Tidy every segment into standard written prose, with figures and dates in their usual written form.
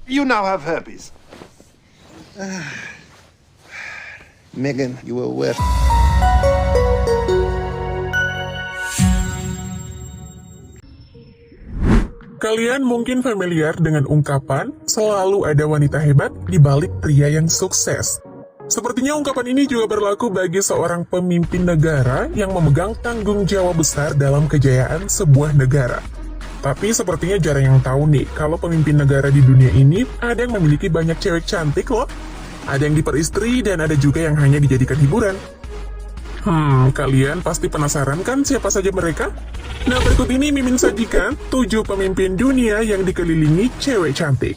You now have herpes. Megan, you were wet. Kalian mungkin familiar dengan ungkapan, selalu ada wanita hebat di balik pria yang sukses. Sepertinya ungkapan ini juga berlaku bagi seorang pemimpin negara yang memegang tanggung jawab besar dalam kejayaan sebuah negara. Tapi sepertinya jarang yang tahu nih, kalau pemimpin negara di dunia ini ada yang memiliki banyak cewek cantik loh. Ada yang diperistri dan ada juga yang hanya dijadikan hiburan. Kalian pasti penasaran kan siapa saja mereka? Nah, berikut ini Mimin sajikan 7 pemimpin dunia yang dikelilingi cewek cantik.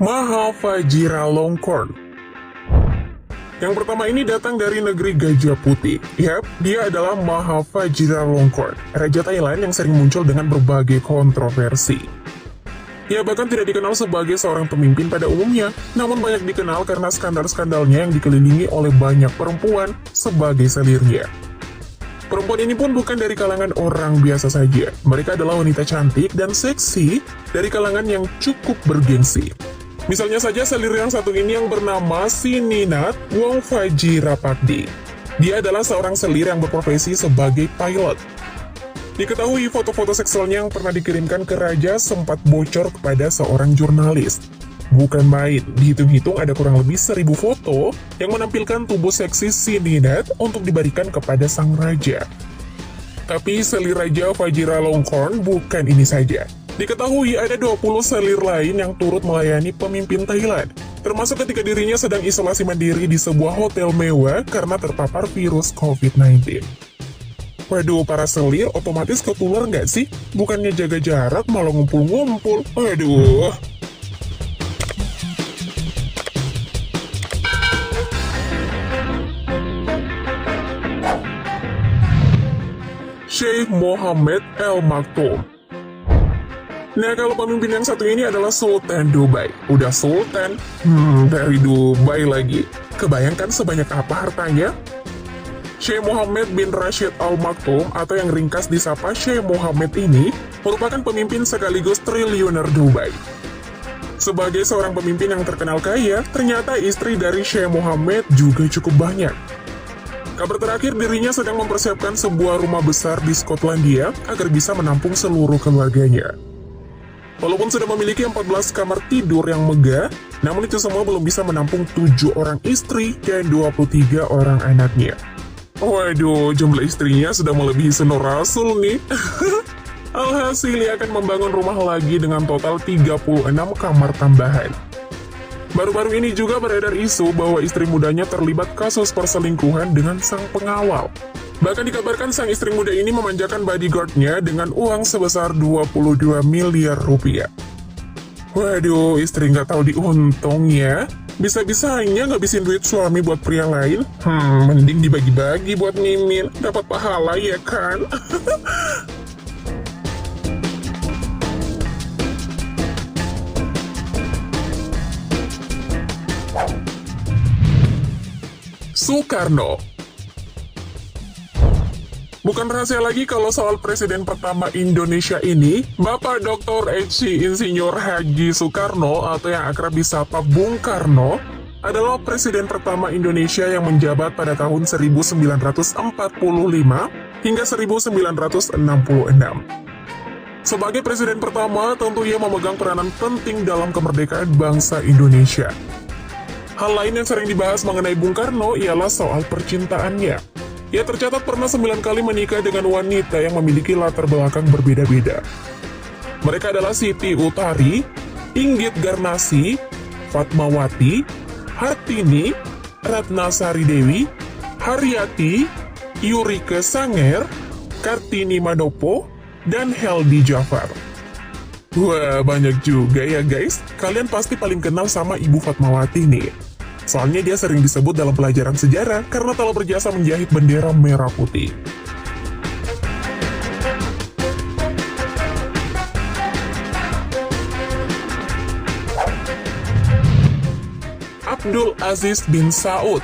Maha Vajiralongkorn. Yang pertama ini datang dari negeri Gajah Putih. Yap, dia adalah Maha Vajiralongkorn, Raja Thailand yang sering muncul dengan berbagai kontroversi. Ia bahkan tidak dikenal sebagai seorang pemimpin pada umumnya, namun banyak dikenal karena skandal-skandalnya yang dikelilingi oleh banyak perempuan sebagai salirnya. Perempuan ini pun bukan dari kalangan orang biasa saja. Mereka adalah wanita cantik dan seksi dari kalangan yang cukup bergengsi. Misalnya saja selir yang satu ini yang bernama Sininat Wongvajirapakdi. Dia adalah seorang selir yang berprofesi sebagai pilot. Diketahui foto-foto seksualnya yang pernah dikirimkan ke raja sempat bocor kepada seorang jurnalis. Bukan main, dihitung-hitung ada kurang lebih 1000 foto yang menampilkan tubuh seksi Sininat untuk diberikan kepada sang raja. Tapi selir Raja Vajiralongkorn bukan ini saja. Diketahui ada 20 selir lain yang turut melayani pemimpin Thailand, termasuk ketika dirinya sedang isolasi mandiri di sebuah hotel mewah karena terpapar virus COVID-19. Waduh, para selir otomatis ketular nggak sih? Bukannya jaga jarak, malah ngumpul-ngumpul. Waduh. Sheikh Mohammed Al Maktoum. Nah, kalau pemimpin yang satu ini adalah Sultan Dubai. Udah Sultan, dari Dubai lagi. Kebayangkan sebanyak apa hartanya? Sheikh Mohammed bin Rashid Al Maktoum atau yang ringkas disapa Sheikh Mohammed ini merupakan pemimpin sekaligus triliuner Dubai. Sebagai seorang pemimpin yang terkenal kaya, ternyata istri dari Sheikh Mohammed juga cukup banyak. Kabar terakhir dirinya sedang mempersiapkan sebuah rumah besar di Skotlandia agar bisa menampung seluruh keluarganya. Walaupun sudah memiliki 14 kamar tidur yang megah, namun itu semua belum bisa menampung 7 orang istri dan 23 orang anaknya. Waduh, jumlah istrinya sudah melebihi Sunnah Rasul nih. Alhasil ia akan membangun rumah lagi dengan total 36 kamar tambahan. Baru-baru ini juga beredar isu bahwa istri mudanya terlibat kasus perselingkuhan dengan sang pengawal. Bahkan dikabarkan sang istri muda ini memanjakan bodyguard-nya dengan uang sebesar 22 miliar rupiah. Waduh, istri nggak tahu diuntung ya. Bisa-bisanya ngabisin duit suami buat pria lain. Mending dibagi-bagi buat Mimin, dapat pahala ya kan? Soekarno. Bukan rahasia lagi kalau soal presiden pertama Indonesia ini, Bapak Dr. H.C. Insinyur Haji Soekarno atau yang akrab disapa Bung Karno, adalah presiden pertama Indonesia yang menjabat pada tahun 1945 hingga 1966. Sebagai presiden pertama, tentu ia memegang peranan penting dalam kemerdekaan bangsa Indonesia. Hal lain yang sering dibahas mengenai Bung Karno ialah soal percintaannya. Ia tercatat pernah 9 kali menikah dengan wanita yang memiliki latar belakang berbeda-beda. Mereka adalah Siti Utari, Inggit Garnasi, Fatmawati, Hartini, Ratna Sari Dewi, Haryati, Yurike Sanger, Kartini Manopo, dan Heldi Jafar. Wah, banyak juga ya guys. Kalian pasti paling kenal sama Ibu Fatmawati nih. Soalnya dia sering disebut dalam pelajaran sejarah karena telah berjasa menjahit bendera merah putih. Abdul Aziz bin Saud.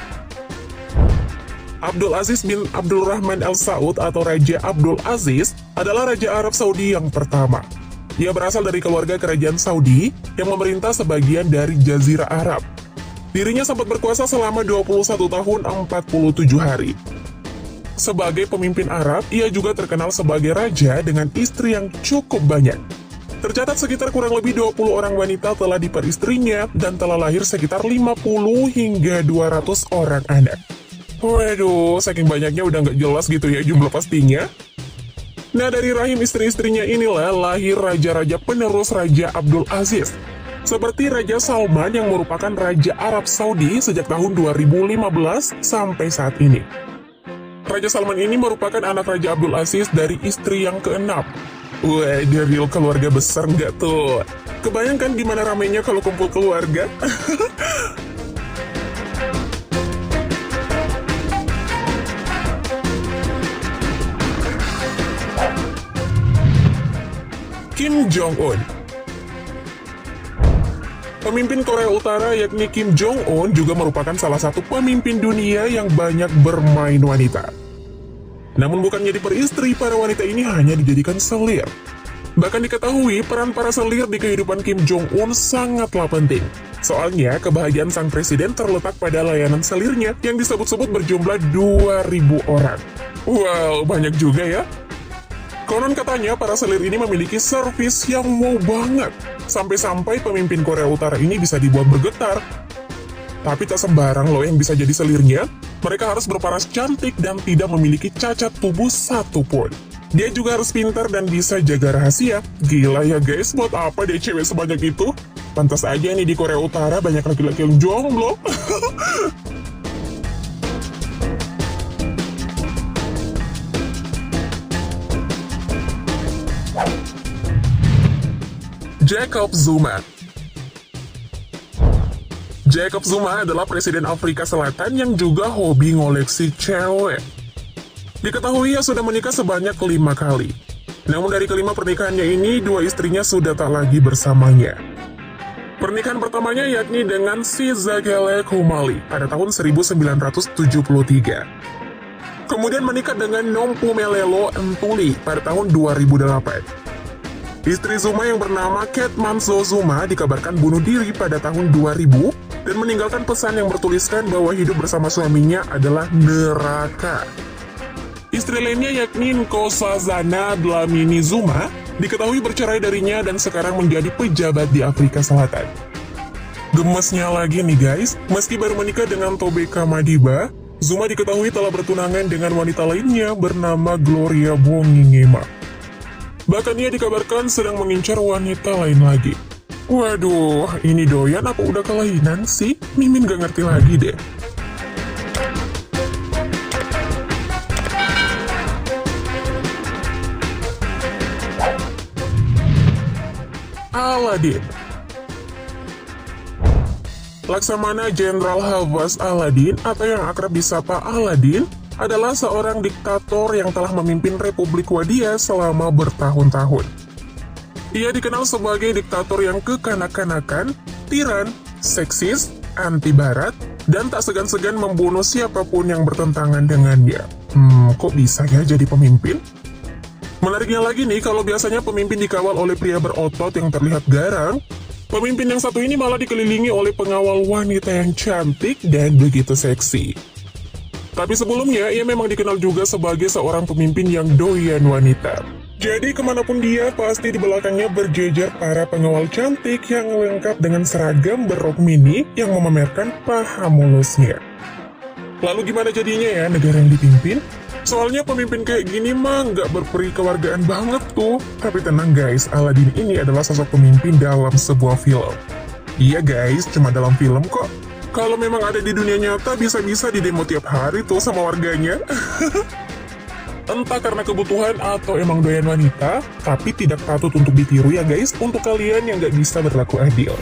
Abdul Aziz bin Abdul Rahman Al Saud atau Raja Abdul Aziz adalah Raja Arab Saudi yang pertama. Ia berasal dari keluarga kerajaan Saudi yang memerintah sebagian dari Jazirah Arab. Dirinya sempat berkuasa selama 21 tahun 47 hari. Sebagai pemimpin Arab, ia juga terkenal sebagai raja dengan istri yang cukup banyak. Tercatat sekitar kurang lebih 20 orang wanita telah diperistrinya dan telah lahir sekitar 50 hingga 200 orang anak. Waduh, saking banyaknya udah nggak jelas gitu ya jumlah pastinya. Nah, dari rahim istri-istrinya inilah lahir raja-raja penerus Raja Abdul Aziz. Seperti Raja Salman yang merupakan Raja Arab Saudi sejak tahun 2015 sampai saat ini. Raja Salman ini merupakan anak Raja Abdul Aziz dari istri yang keenam. Wah, dia real keluarga besar nggak tuh? Kebayangkan gimana ramainya kalau kumpul keluarga? Kim Jong-un. Pemimpin Korea Utara yakni Kim Jong-un juga merupakan salah satu pemimpin dunia yang banyak bermain wanita. Namun bukannya diperistri, para wanita ini hanya dijadikan selir. Bahkan diketahui peran para selir di kehidupan Kim Jong-un sangatlah penting. Soalnya kebahagiaan sang presiden terletak pada layanan selirnya yang disebut-sebut berjumlah 2.000 orang. Wow, banyak juga ya. Konon katanya para selir ini memiliki servis yang wow banget. Sampai-sampai pemimpin Korea Utara ini bisa dibuat bergetar. Tapi tak sembarang loh yang bisa jadi selirnya. Mereka harus berparas cantik dan tidak memiliki cacat tubuh satupun. Dia juga harus pintar dan bisa jaga rahasia. Gila ya guys, buat apa deh cewek sebanyak itu? Pantas aja nih di Korea Utara banyak laki-laki yang jomblo. Jacob Zuma. Jacob Zuma adalah presiden Afrika Selatan yang juga hobi ngoleksi cewek. Diketahui ia sudah menikah sebanyak 5 kali. Namun dari kelima pernikahannya ini, 2 istrinya sudah tak lagi bersamanya. Pernikahan pertamanya yakni dengan Sizakele Khumali pada tahun 1973. Kemudian menikah dengan Nompumelelo Ntuli pada tahun 2008. Istri Zuma yang bernama Ketmanso Zuma dikabarkan bunuh diri pada tahun 2000 dan meninggalkan pesan yang bertuliskan bahwa hidup bersama suaminya adalah neraka. Istri lainnya yakni Nkosazana Dlamini Zuma diketahui bercerai darinya dan sekarang menjadi pejabat di Afrika Selatan. Gemesnya lagi nih guys, meski baru menikah dengan Tobeka Madiba, Zuma diketahui telah bertunangan dengan wanita lainnya bernama Gloria Bongingema. Bahkan ia dikabarkan sedang mengincar wanita lain lagi. Waduh, ini doyan apa udah kelainan sih? Mimin gak ngerti lagi deh. Aladin. Laksamana Jenderal Hafaz Aladin atau yang akrab disapa Aladin adalah seorang diktator yang telah memimpin Republik Wadia selama bertahun-tahun. Ia dikenal sebagai diktator yang kekanak-kanakan, tiran, seksis, anti-barat, dan tak segan-segan membunuh siapapun yang bertentangan dengannya. Kok bisa ya jadi pemimpin? Menariknya lagi nih, kalau biasanya pemimpin dikawal oleh pria berotot yang terlihat garang, pemimpin yang satu ini malah dikelilingi oleh pengawal wanita yang cantik dan begitu seksi. Tapi sebelumnya, ia memang dikenal juga sebagai seorang pemimpin yang doyan wanita. Jadi kemanapun dia, pasti di belakangnya berjejer para pengawal cantik yang lengkap dengan seragam berrok mini yang memamerkan paha mulusnya. Lalu gimana jadinya ya negara yang dipimpin? Soalnya pemimpin kayak gini mah nggak berperi kewargaan banget tuh. Tapi tenang guys, Aladin ini adalah sosok pemimpin dalam sebuah film. Iya guys, cuma dalam film kok. Kalau memang ada di dunia nyata, bisa-bisa didemo tiap hari tuh sama warganya. Entah karena kebutuhan atau emang doyan wanita, tapi tidak patut untuk ditiru ya guys, untuk kalian yang nggak bisa berlaku adil.